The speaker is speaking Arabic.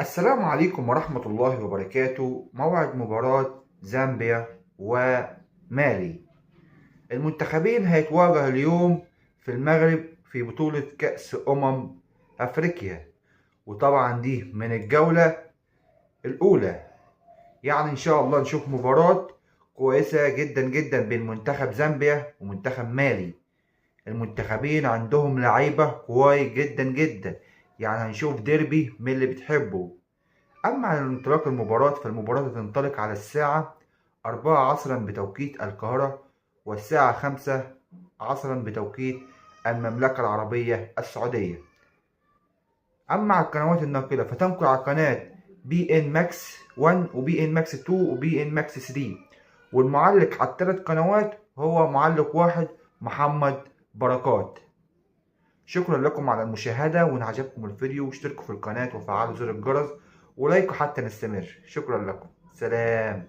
السلام عليكم ورحمة الله وبركاته. موعد مباراة زامبيا ومالي. المنتخبين هيتواجهوا اليوم في المغرب في بطولة كأس أفريقيا، وطبعا دي من الجولة الأولى. يعني إن شاء الله نشوف مباراة كويسة جدا جدا بين منتخب زامبيا ومنتخب مالي. المنتخبين عندهم لعيبة كويس جدا جدا، يعني هنشوف ديربي من اللي بتحبه. أما عن انطلاق المباراة، فالمباراة هتنطلق على الساعة 4 عصرا بتوقيت القاهرة، والساعة 5 عصرا بتوقيت المملكة العربية السعودية. أما على القنوات الناقلة فتنقل على قناة بي إن ماكس 1 وبي إن ماكس 2 وبي إن ماكس 3، والمعلق على الثلاث قنوات هو معلق واحد، محمد بركات. شكرا لكم على المشاهدة، وإن عجبكم الفيديو اشتركوا في القناة وفعلوا زر الجرس ولايكوا حتى نستمر. شكرا لكم، سلام.